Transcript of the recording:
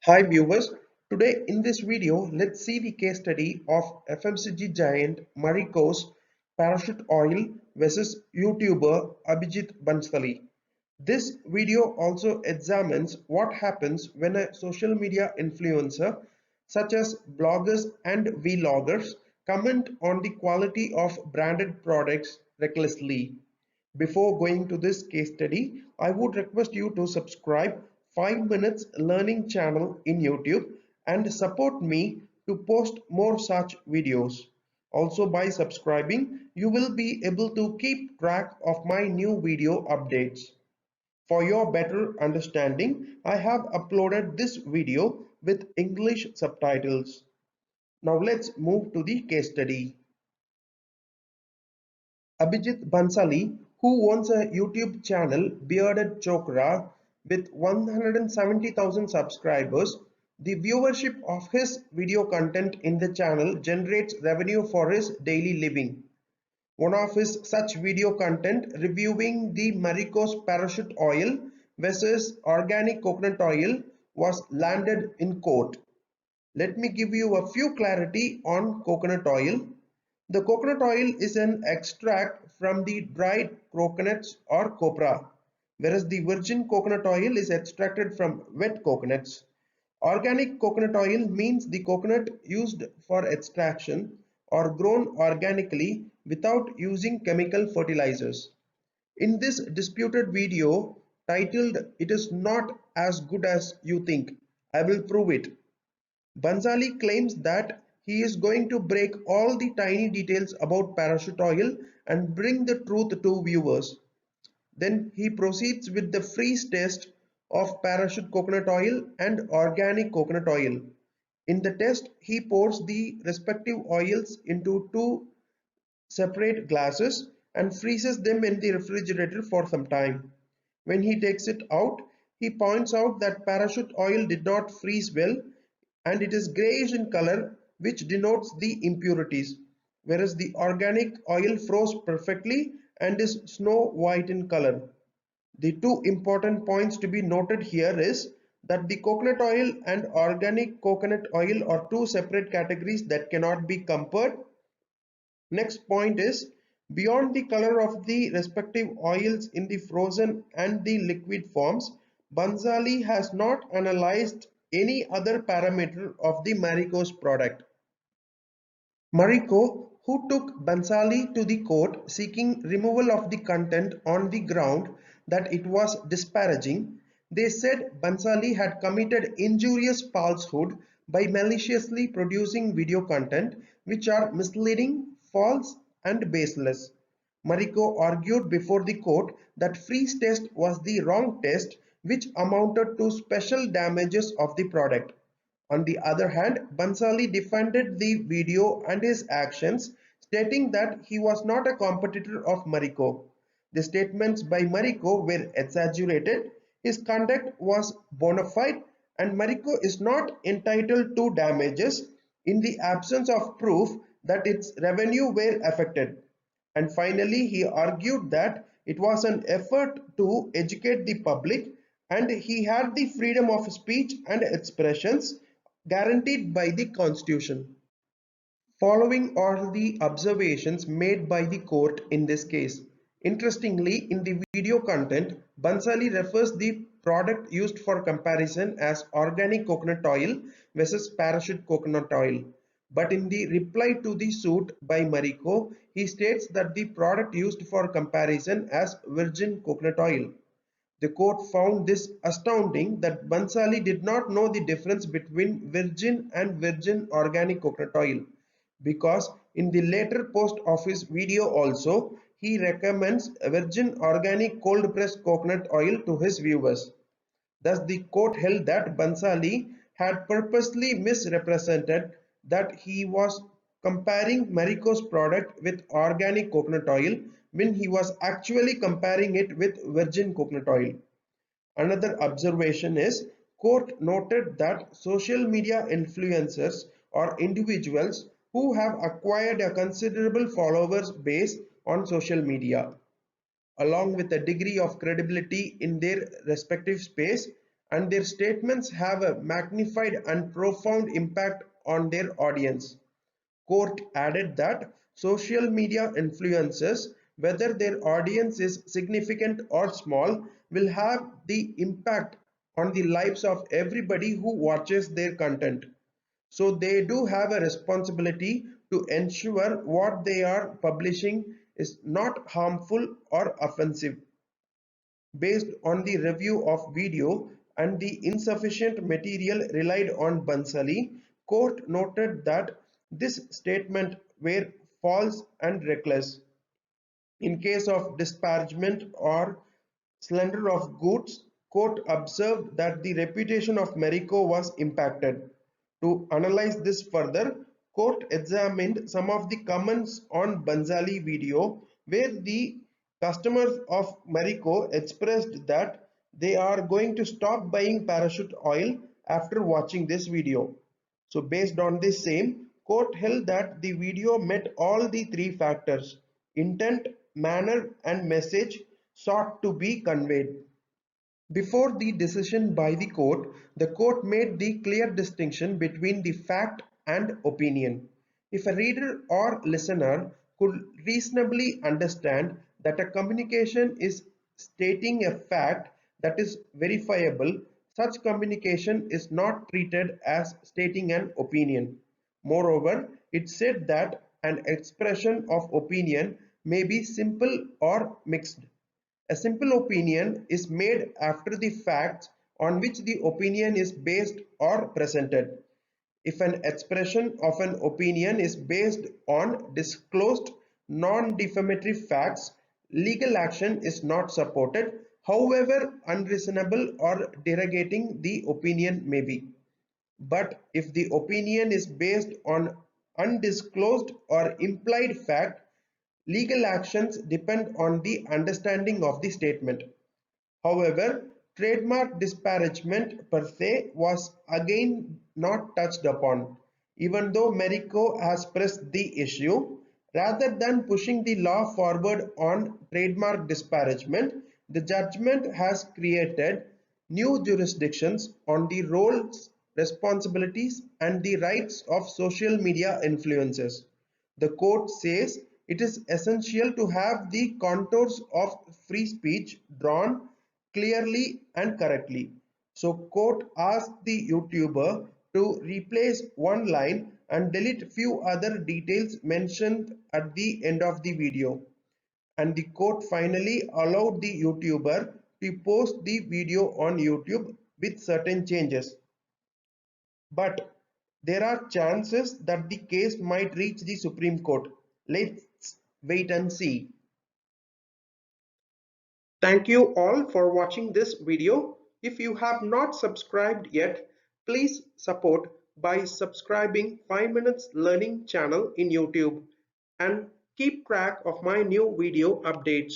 Hi viewers, today in this video let's see the case study of FMCG giant Marico's parachute oil versus YouTuber Abhijeet Bhansali. This video also examines what happens when a social media influencer such as bloggers and vloggers comment on the quality of branded products recklessly. Before going to this case study, I would request you to subscribe 5 Minutes Learning channel in YouTube and support me to post more such videos. Also by subscribing, you will be able to keep track of my new video updates. For your better understanding, I have uploaded this video with English subtitles. Now let's move to the case study. Abhijeet Bhansali, who owns a YouTube channel Bearded Chokra with 170,000 subscribers, the viewership of his video content in the channel generates revenue for his daily living. One of his such video content reviewing the Marico's parachute oil versus organic coconut oil was landed in court. Let me give you a few clarity on coconut oil. The coconut oil is an extract from the dried coconuts or copra, whereas the virgin coconut oil is extracted from wet coconuts. Organic coconut oil means the coconut used for extraction or grown organically without using chemical fertilizers. In this disputed video titled "It is not as good as you think, I will prove it," Bhansali claims that he is going to break all the tiny details about parachute oil and bring the truth to viewers. Then he proceeds with the freeze test of parachute coconut oil and organic coconut oil. In the test, he pours the respective oils into two separate glasses and freezes them in the refrigerator for some time. When he takes it out, he points out that parachute oil did not freeze well and it is grayish in color, which denotes the impurities, whereas the organic oil froze perfectly and is snow white in color. The two important points to be noted here is that the coconut oil and organic coconut oil are two separate categories that cannot be compared. Next point is, beyond the color of the respective oils in the frozen and the liquid forms, Bhansali has not analyzed any other parameter of the Marico's product. Marico, who took Bhansali to the court seeking removal of the content on the ground that it was disparaging, they said Bhansali had committed injurious falsehood by maliciously producing video content which are misleading, false, and baseless. Marico argued before the court that freeze test was the wrong test, which amounted to special damages of the product. On the other hand, Bhansali defended the video and his actions, stating that he was not a competitor of Marico. The statements by Marico were exaggerated, his conduct was bona fide, and Marico is not entitled to damages in the absence of proof that its revenue were affected. And finally, he argued that it was an effort to educate the public and he had the freedom of speech and expressions guaranteed by the Constitution. Following are the observations made by the court in this case. Interestingly, in the video content, Bhansali refers the product used for comparison as organic coconut oil versus parachute coconut oil. But in the reply to the suit by Marico, he states that the product used for comparison as virgin coconut oil. The court found this astounding that Bhansali did not know the difference between virgin and virgin organic coconut oil, because in the later post of his video also he recommends virgin organic cold pressed coconut oil to his viewers. Thus the court held that Bhansali had purposely misrepresented that he was comparing Marico's product with organic coconut oil when he was actually comparing it with virgin coconut oil. Another observation is, court noted that social media influencers or individuals who have acquired a considerable followers base on social media, along with a degree of credibility in their respective space and their statements have a magnified and profound impact on their audience. Court added that social media influencers, whether their audience is significant or small, will have the impact on the lives of everybody who watches their content. So they do have a responsibility to ensure what they are publishing is not harmful or offensive. Based on the review of video and the insufficient material relied on Bansali, court noted that this statement were false and reckless. In case of disparagement or slander of goods, court observed that the reputation of Marico was impacted. To analyze this further, court examined some of the comments on Bansali video where the customers of Marico expressed that they are going to stop buying parachute oil after watching this video. So based on this same, court held that the video met all the three factors: intent, manner and message sought to be conveyed. Before the decision by the court made the clear distinction between the fact and opinion. If a reader or listener could reasonably understand that a communication is stating a fact that is verifiable, such communication is not treated as stating an opinion. Moreover, it said that an expression of opinion may be simple or mixed. A simple opinion is made after the facts on which the opinion is based are presented. If an expression of an opinion is based on disclosed non-defamatory facts, legal action is not supported, however unreasonable or derogating the opinion may be. But if the opinion is based on undisclosed or implied fact, legal actions depend on the understanding of the statement. However, trademark disparagement per se was again not touched upon, even though Marico has pressed the issue. Rather than pushing the law forward on trademark disparagement, the judgment has created new jurisdictions on the roles, responsibilities, and the rights of social media influencers. The court says it is essential to have the contours of free speech drawn clearly and correctly. So court asked the YouTuber to replace one line and delete few other details mentioned at the end of the video. And the court finally allowed the YouTuber to post the video on YouTube with certain changes. But there are chances that the case might reach the Supreme Court. Let's wait and see. Thank you all for watching this video. If you have not subscribed yet, please support by subscribing 5 Minutes Learning channel in YouTube and keep track of my new video updates.